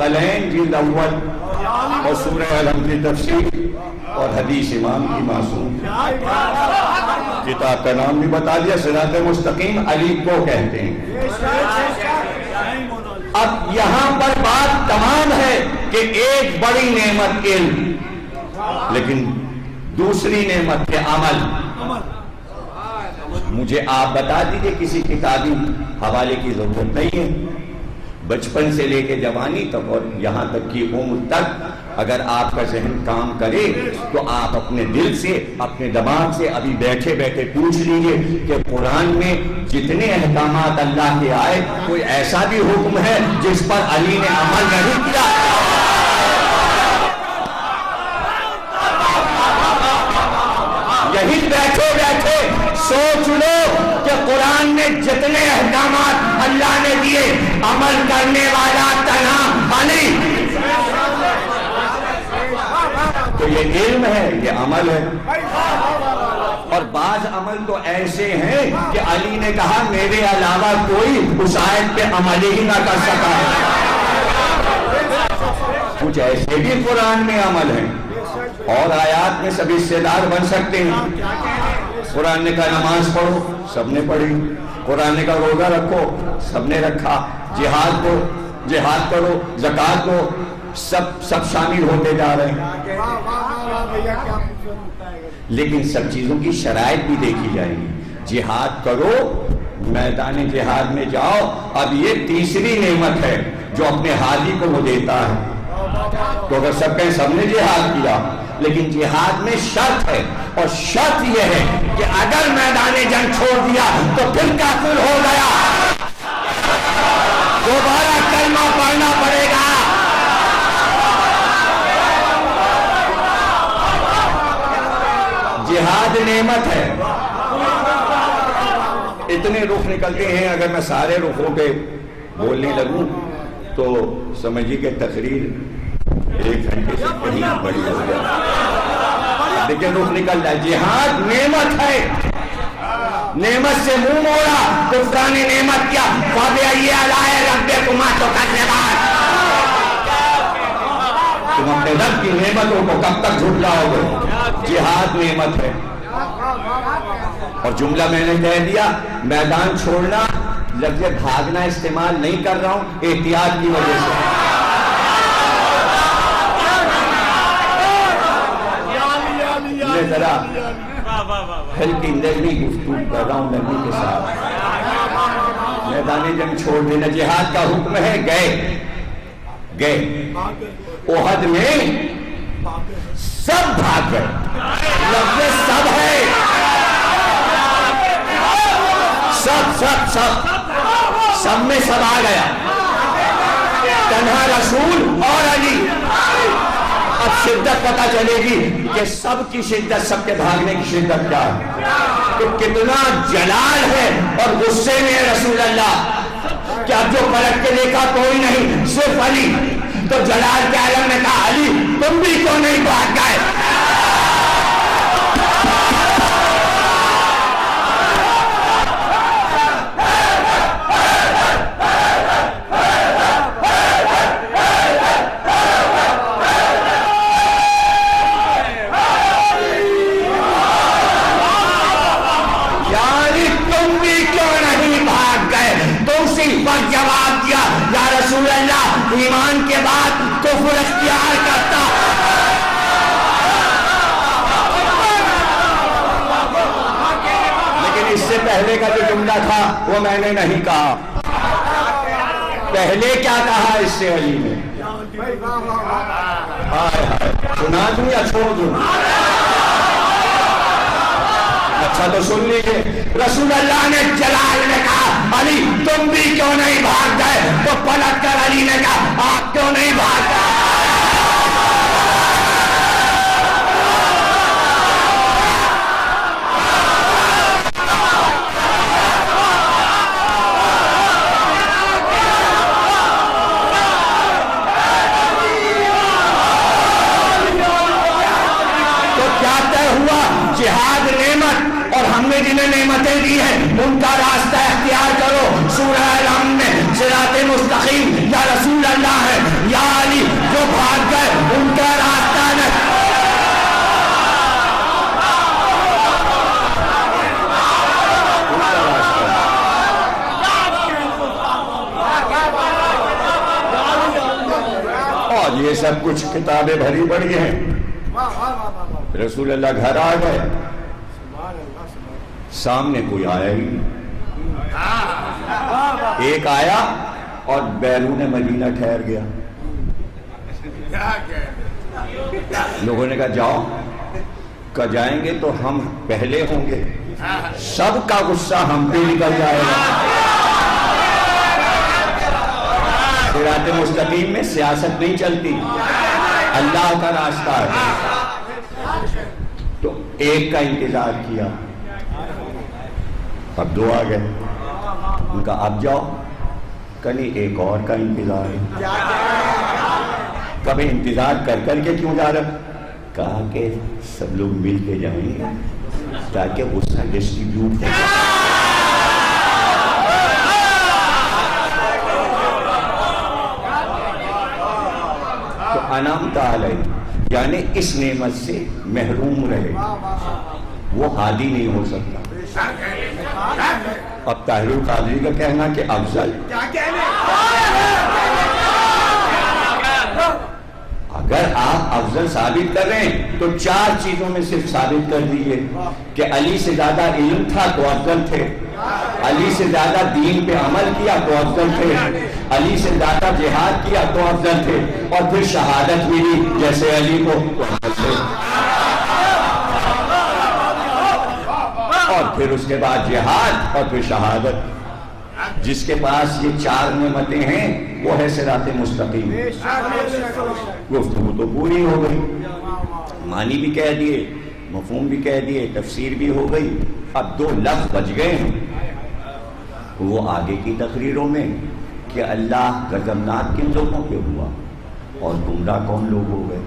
ثقلین جلد اول اور سورہ الحمد کی تفسیر اور حدیث امام کی معصوم کتاب کا نام بھی بتا دیا، صراط مستقیم علی کو کہتے ہیں۔ اب یہاں پر بات تمام ہے کہ ایک بڑی نعمت علم، لیکن دوسری نعمت ہے عمل۔ مجھے آپ بتا دیجئے، کسی کتابی حوالے کی ضرورت نہیں ہے، بچپن سے لے کے جوانی تک اور یہاں تک کی عمر تک اگر آپ کا ذہن کام کرے تو آپ اپنے دل سے، اپنے دماغ سے ابھی بیٹھے بیٹھے پوچھ لیجئے کہ قرآن میں جتنے احکامات اللہ کے آئے کوئی ایسا بھی حکم ہے جس پر علی نے عمل نہیں کیا؟ یہی بیٹھے بیٹھے سوچ لو کہ قرآن میں جتنے احکامات اللہ نے دیے عمل کرنے والا تنہا علی۔ تو یہ علم ہے، یہ عمل ہے۔ اور بعض عمل تو ایسے ہیں کہ علی نے کہا میرے علاوہ کوئی اس آیت پہ عمل ہی نہ کر سکا۔ کچھ ایسے بھی قرآن میں عمل ہیں اور آیات میں سب حصے دار بن سکتے ہیں۔ قرآن نے کہا نماز پڑھو، سب نے پڑھی۔ قرآن نے کہا روزہ رکھو، سب نے رکھا۔ جہاد کرو، زکوٰۃ دو، سب شامل ہوتے جا رہے ہیں۔ لیکن سب چیزوں کی شرائط بھی دیکھی جائیں گی۔ جہاد کرو، میدان جہاد میں جاؤ، اب یہ تیسری نعمت ہے جو اپنے حاجی کو وہ دیتا ہے۔ تو اگر سب کہیں سب نے جہاد کیا، لیکن جہاد میں شرط ہے، اور شرط یہ ہے کہ اگر میدان جنگ چھوڑ دیا تو پھر کافر ہو گیا، دوبارہ کلمہ پڑھنا پڑے گا۔ جہاد نعمت ہے۔ اتنے رخ نکلتے ہیں، اگر میں سارے رخوں پہ بولنے لگوں تو سمجھیے کہ تقریر 1 گھنٹے سے کہیں بڑی ہو جائے، لیکن رخ نکل جائے۔ جہاد نعمت ہے، نعمت سے منہ موڑا، کفران نعمت کیا، فَبِأَيِّ آلَاءِ رَبِّكُمَا تُكَذِّبَانِ۔ تم اپنے رب کی نعمتوں کو کب تک جھٹلاؤ گے؟ جہاد نعمت ہے۔ اور جملہ میں نے کہہ دیا، میدان چھوڑنا لفظ بھاگنا استعمال نہیں کر رہا ہوں، احتیاط کی وجہ سے۔ میں ذرا ہلکی نرمی گفتگو کر رہا ہوں نبی کے ساتھ۔ میدان جنگ چھوڑ دینا جہاد کا حکم ہے، گئے احد میں سب بھاگ گئے، لفظ سب ہے، سب میں سب آ گیا، تنہا رسول اور علی۔ اب شدت پتہ چلے گی کہ سب کی شدت، سب کے بھاگنے کی شدت کیا ہے، تو کتنا جلال ہے اور غصے میں رسول اللہ کہ اب جو پلٹ کے دیکھا کوئی نہیں، صرف علی۔ تو جلال کے عالم نے کہا علی تم بھی کیوں نہیں بھاگ گئے؟ جواب دیا یا رسول اللہ ایمان کے بعد کفر اختیار کرتا۔ لیکن اس سے پہلے کا جو جملہ تھا وہ میں نے نہیں کہا۔ پہلے کیا کہا اس سے علی نے؟ سنا دوں یا چھوڑ دوں؟ اچھا تو سن لیجیے، رسول اللہ نے جلال نے کہا علی تم بھی کیوں نہیں بھاگ گئے؟ تو پلٹ کر علی نے کہا آپ کیوں نہیں بھاگ گئے؟ تو کیا طے ہوا؟ جہاد نعمت، اور ہم نے جنہیں نعمتیں دی ہیں ان کا راستہ اختیار کرو۔ سورہ الحمد میں صراط مستقیم یا رسول اللہ ہے، یا سب کچھ کتابیں بھری پڑی ہیں. رسول اللہ گھر آ گئے, سامنے کوئی آیا ہی نہیں. ایک آیا اور بیرون مدینہ ٹھہر گیا. لوگوں نے کہا جاؤ. کہ جائیں گے تو ہم پہلے ہوں گے, سب کا غصہ ہم پہ نکل جائے گا. صراط مستقیم میں سیاست نہیں چلتی, اللہ کا راستہ ہے. تو ایک کا انتظار کیا, اب دو آ گئے. ان کا اب جاؤ. کل ایک اور کا انتظار ہے. کبھی انتظار کر کر کے کیوں جا رہا؟ کہا کہ سب لوگ مل کے جائیں گے تاکہ غصہ ڈسٹریبیوٹ ہو. تو انعمت علیہ یعنی اس نعمت سے محروم رہے, وہ عادی نہیں ہو سکتا. اب طاہر القادری کا کہنا کہ افضل, اگر آپ افضل ثابت کر رہے ہیں تو چار چیزوں میں صرف ثابت کر دیجئے کہ علی سے زیادہ علم تھا تو افضل تھے, علی سے زیادہ دین پہ عمل کیا تو افضل تھے, علی سے زیادہ جہاد کیا تو افضل تھے, اور پھر شہادت ملی جیسے علی کو تو افضل تھے, اور پھر اس کے بعد جہاد اور پھر شہادت. جس کے پاس یہ چار نعمتیں ہیں وہ ہے صراط مستقیم. گفتگو تو پوری ہو گئی, معنی بھی کہہ دیے, مفہوم بھی کہہ دیے, تفسیر بھی ہو گئی. اب دو لفظ بچ گئے ہیں وہ آگے کی تقریروں میں کہ اللہ غضبناک کن لوگوں پہ ہوا اور گمراہ کون لوگ ہو گئے.